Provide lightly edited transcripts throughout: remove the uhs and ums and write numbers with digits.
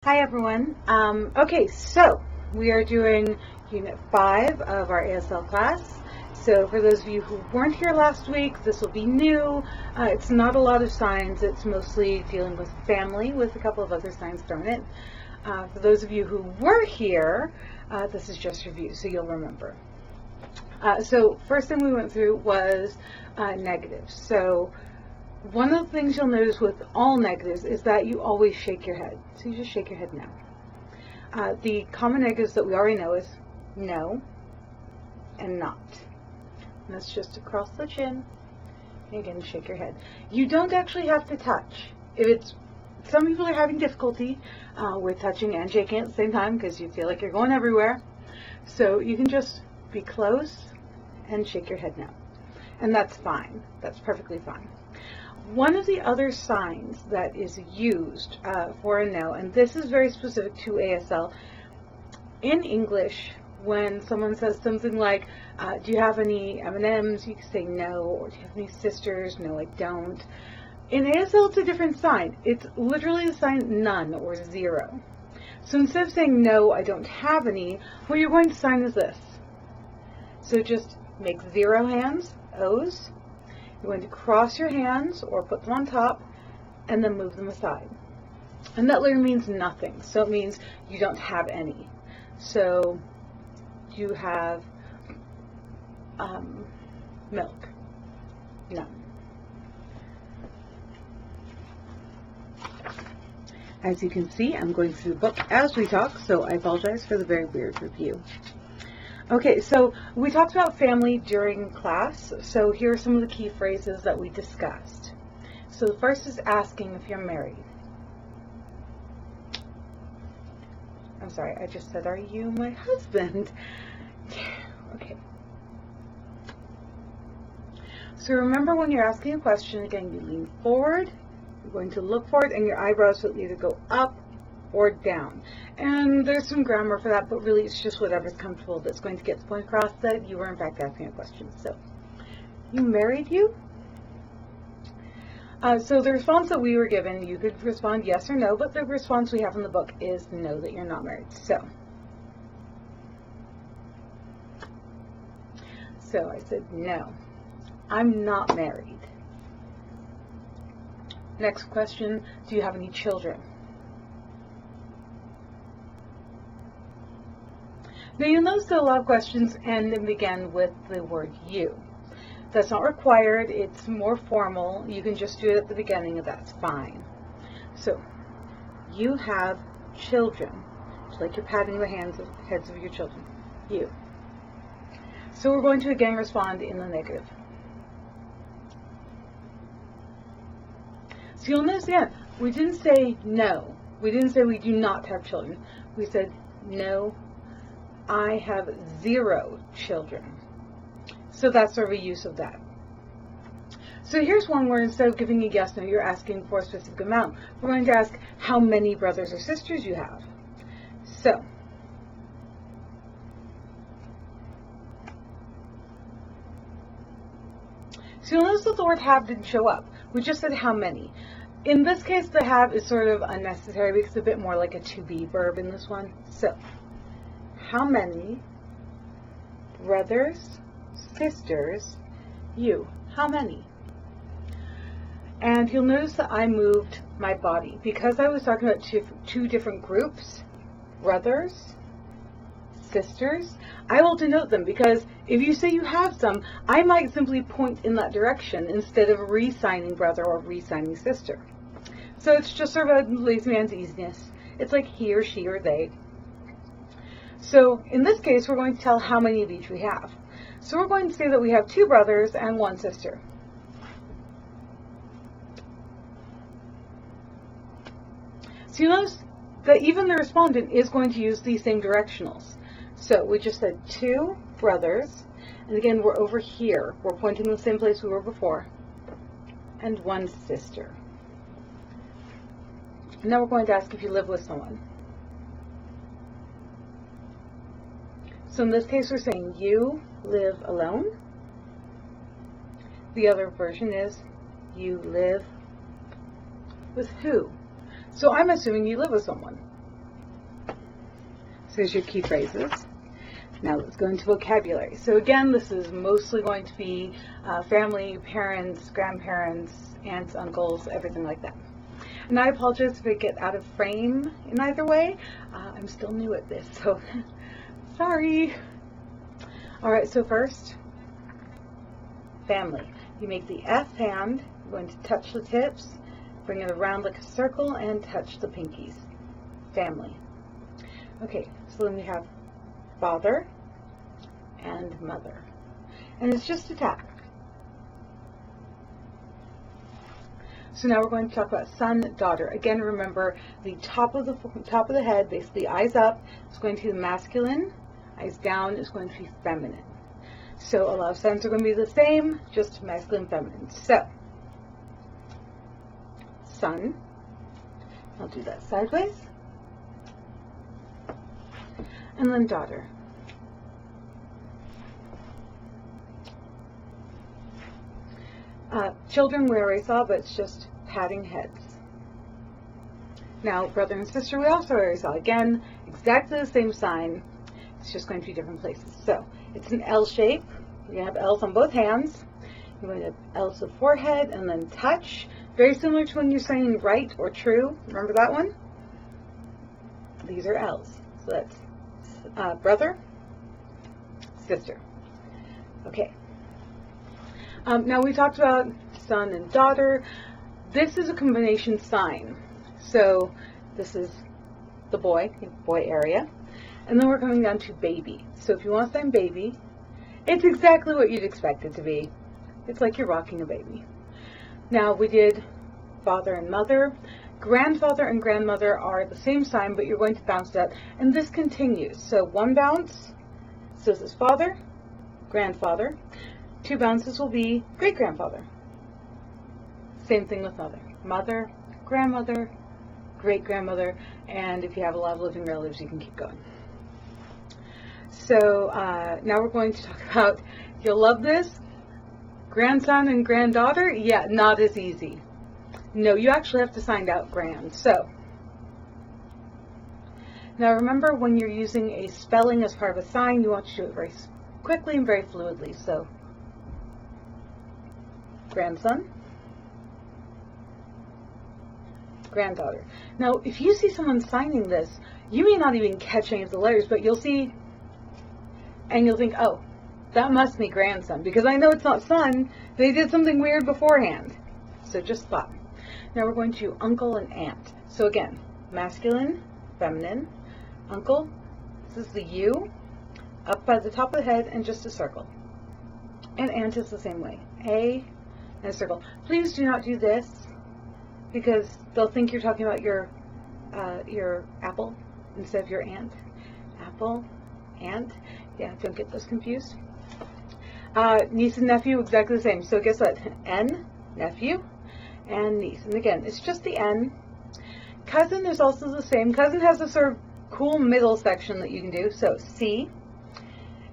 Hi everyone. Okay, so we are doing Unit 5 of our ASL class. So for those of you who weren't here last week, this will be new. It's not a lot of signs. It's mostly dealing with family with a couple of other signs thrown in. For those of you who were here, this is just review, so you'll remember. So first thing we went through was negatives. So one of the things you'll notice with all negatives is that you always shake your head. So you just shake your head no. The common negatives that we already know is no and not. And that's just across the chin. And again, shake your head. You don't actually have to touch. Some people are having difficulty with touching and shaking at the same time because you feel like you're going everywhere. So you can just be close and shake your head no. And that's fine. That's perfectly fine. One of the other signs that is used for a no, and this is very specific to ASL, in English, when someone says something like, do you have any M&Ms? You can say no, or do you have any sisters? No, I don't. In ASL, it's a different sign. It's literally the sign none or 0. So instead of saying no, I don't have any, what you're going to sign is this. So just make 0 hands, O's. You're going to cross your hands or put them on top and then move them aside. And that literally means nothing. So it means you don't have any. So you have milk. No. As you can see, I'm going through the book as we talk, so I apologize for the very weird review. Okay, so we talked about family during class, so here are some of the key phrases that we discussed. So the first is asking if you're married. I'm sorry, I just said, are you my husband? Okay. So remember, when you're asking a question, again, you lean forward, you're going to look forward, and your eyebrows will either go up or down. And there's some grammar for that, but really it's just whatever's comfortable that's going to get the point across that you were in fact asking a question. So, you married you? So the response that we were given, you could respond yes or no, but the response we have in the book is no, that you're not married. So I said no, I'm not married. Next question, do you have any children? Now you'll notice that a lot of questions end and begin with the word you. That's not required, it's more formal. You can just do it at the beginning and that's fine. So, you have children. It's like you're patting the heads of your children. You. So we're going to again respond in the negative. So you'll notice again, we didn't say no. We didn't say we do not have children. We said no, I have 0 children. So that's our reuse of that. So here's one where instead of giving a yes, no, you're asking for a specific amount. We're going to ask how many brothers or sisters you have. So you'll notice that the word have didn't show up. We just said how many. In this case, the have is sort of unnecessary because it's a bit more like a to be verb in this one. So, how many brothers, sisters, you? How many? And you'll notice that I moved my body. Because I was talking about two different groups, brothers, sisters, I will denote them, because if you say you have some, I might simply point in that direction instead of re-signing brother or re-signing sister. So it's just sort of a lazy man's easiness. It's like he or she or they. So in this case, we're going to tell how many of each we have. So we're going to say that we have 2 brothers and 1 sister. So you notice that even the respondent is going to use these same directionals. So we just said 2 brothers, and again we're over here. We're pointing in the same place we were before, and 1 sister. And now we're going to ask if you live with someone. So in this case we're saying you live alone. The other version is you live with who? So I'm assuming you live with someone. So there's your key phrases. Now let's go into vocabulary. So again, this is mostly going to be family, parents, grandparents, aunts, uncles, everything like that. And I apologize if I get out of frame in either way. I'm still new at this, so sorry. All right, so first, family. You make the F hand, you're going to touch the tips, bring it around like a circle, and touch the pinkies. Family. Okay, so then we have father and mother. And it's just a tap. So now we're going to talk about son, daughter. Again, remember the top of the head, basically eyes up, is going to be the masculine, eyes down is going to be feminine. So a lot of sons are going to be the same, just masculine, feminine. So, son, I'll do that sideways, and then daughter. Children we already saw, but it's just patting heads. Now, brother and sister we also already saw. Again, exactly the same sign. It's just going to be different places. So, it's an L shape. You're going to have L's on both hands. You're going to have L's to the forehead and then touch. Very similar to when you're saying right or true. Remember that one? These are L's. So that's brother, sister. Okay. Now we talked about son and daughter. This is a combination sign. So this is the boy area. And then we're coming down to baby. So if you want to sign baby, it's exactly what you'd expect it to be. It's like you're rocking a baby. Now we did father and mother. Grandfather and grandmother are the same sign, but you're going to bounce that. And this continues. So one bounce, so this is father, grandfather. Two bounces will be great-grandfather. Same thing with mother. Mother, grandmother, great-grandmother, and if you have a lot of living relatives, you can keep going. So now we're going to talk about, you'll love this, grandson and granddaughter. Yeah, not as easy. No, you actually have to sign out grand. So now remember, when you're using a spelling as part of a sign, you want to do it very quickly and very fluidly. So grandson, granddaughter. Now, if you see someone signing this, you may not even catch any of the letters, but you'll see, and you'll think, oh, that must be grandson, because I know it's not son. They did something weird beforehand. So just stop. Now we're going to uncle and aunt. So again, masculine, feminine, uncle, this is the U, up by the top of the head, and just a circle. And aunt is the same way. A, and a circle. Please do not do this, because they'll think you're talking about your apple instead of your aunt. Apple, aunt. Yeah, don't get those confused. Niece and nephew, exactly the same. So guess what? N, nephew, and niece. And again, it's just the N. Cousin is also the same. Cousin has a sort of cool middle section that you can do. So C,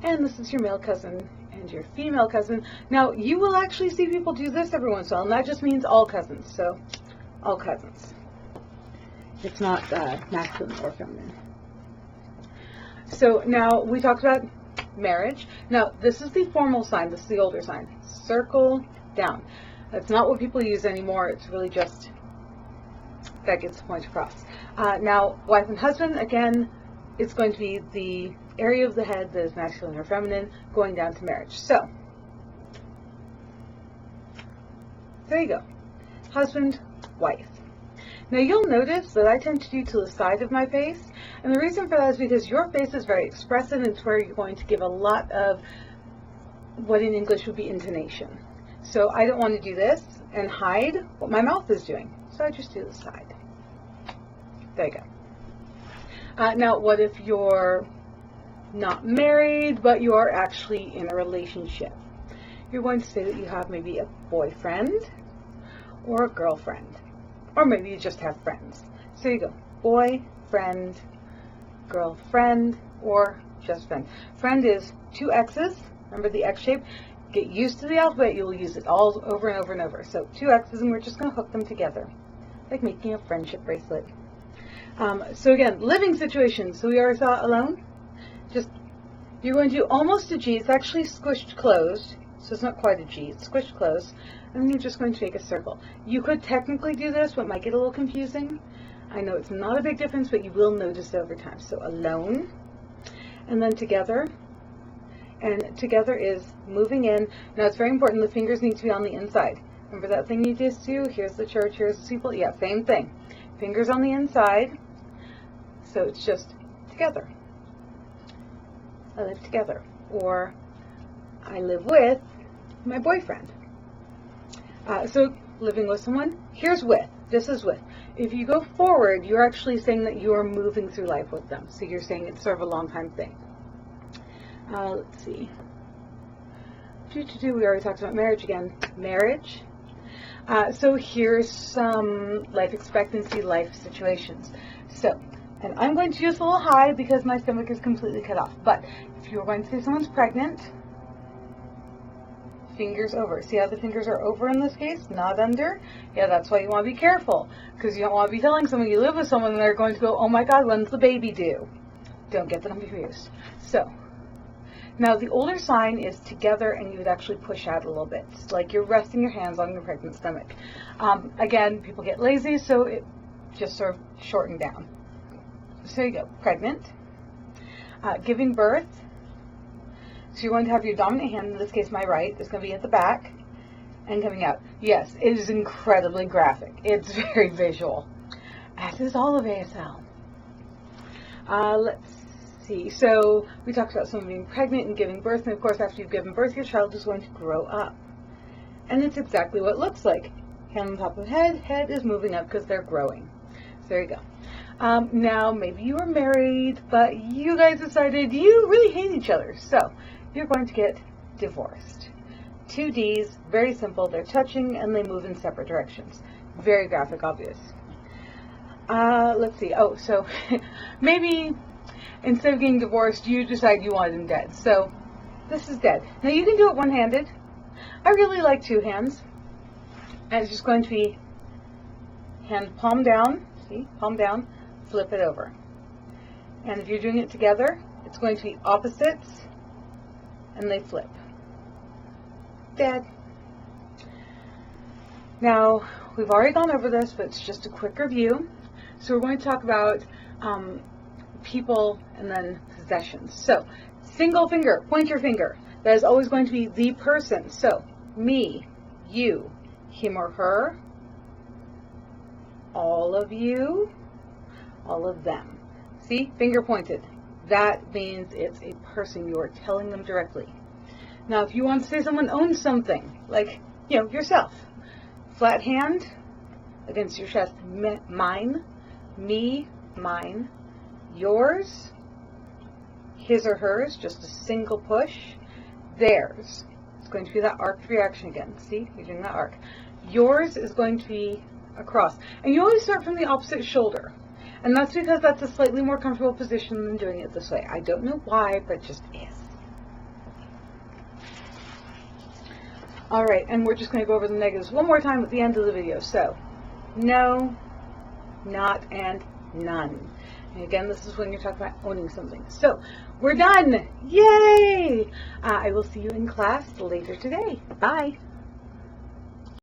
and this is your male cousin and your female cousin. Now, you will actually see people do this every once in a while, and that just means all cousins. So, all cousins. It's not masculine or feminine. So now we talked about marriage. Now, this is the formal sign. This is the older sign. Circle down. That's not what people use anymore. It's really just that gets the point across. Now, wife and husband, again, it's going to be the area of the head that is masculine or feminine going down to marriage. So, there you go. Husband, wife. Now you'll notice that I tend to do to the side of my face, and the reason for that is because your face is very expressive, and it's where you're going to give a lot of what in English would be intonation. So I don't want to do this and hide what my mouth is doing, so I just do the side. There you go. Now what if you're not married, but you are actually in a relationship? You're going to say that you have maybe a boyfriend or a girlfriend. Or maybe you just have friends. So you go, boy, friend, girlfriend, or just friend. Friend is two X's. Remember the X shape? Get used to the alphabet. You'll use it all over and over and over. So two X's, and we're just going to hook them together, like making a friendship bracelet. So again, living situations. So we already saw alone. Just, you're going to do almost a G. It's actually squished closed, so it's not quite a G. It's squished closed. And then you're just going to make a circle. You could technically do this, but it might get a little confusing. I know it's not a big difference, but you will notice it over time. So alone, and then together. And together is moving in. Now it's very important, the fingers need to be on the inside. Remember that thing you just do? Here's the church, here's the steeple. Yeah, same thing. Fingers on the inside. So it's just together. I live together. Or I live with my boyfriend. So living with someone, here's with. This is with. If you go forward, you're actually saying that you are moving through life with them. So you're saying it's sort of a long time thing. Let's see. We already talked about marriage again. Marriage. So here's some life expectancy, life situations. So, and I'm going to use a little high because my stomach is completely cut off. But if you're going to say someone's pregnant, fingers over. See how the fingers are over in this case, not under? Yeah, that's why you want to be careful, because you don't want to be telling someone you live with someone and they're going to go, oh my God, when's the baby due? Don't get them confused. So, now the older sign is together, and you would actually push out a little bit. It's like you're resting your hands on your pregnant stomach. Again, people get lazy, so it just sort of shortened down. So there you go, pregnant. Giving birth. So you're going to have your dominant hand, in this case my right, is going to be at the back and coming out. Yes, it is incredibly graphic. It's very visual, as is all of ASL. Let's see. So we talked about someone being pregnant and giving birth, and of course after you've given birth, your child is going to grow up. And it's exactly what it looks like. Hand on top of the head, head is moving up because they're growing. So there you go. Now maybe you were married, but you guys decided you really hate each other. So you're going to get divorced. 2 Ds, very simple. They're touching and they move in separate directions. Very graphic, obvious. Let's see. Oh, so maybe instead of getting divorced, you decide you wanted him dead. So this is dead. Now you can do it one-handed. I really like 2 hands. And it's just going to be hand palm down. See, palm down. Flip it over. And if you're doing it together, it's going to be opposites. And they flip. Dead. Now, we've already gone over this, but it's just a quick review. So we're going to talk about people and then possessions. So, single finger, pointer finger. That is always going to be the person. So, me, you, him or her, all of you, all of them. See, finger pointed. That means it's a person. You are telling them directly. Now, if you want to say someone owns something, like, yourself, flat hand against your chest, mine, me, mine, yours, his or hers, just a single push, theirs. It's going to be that arced reaction again. See, you're doing that arc. Yours is going to be across. And you always start from the opposite shoulder. And that's because that's a slightly more comfortable position than doing it this way. I don't know why, but it just is. Alright, and we're just going to go over the negatives one more time at the end of the video. So, no, not, and none. And again, this is when you're talking about owning something. So, we're done! Yay! I will see you in class later today. Bye!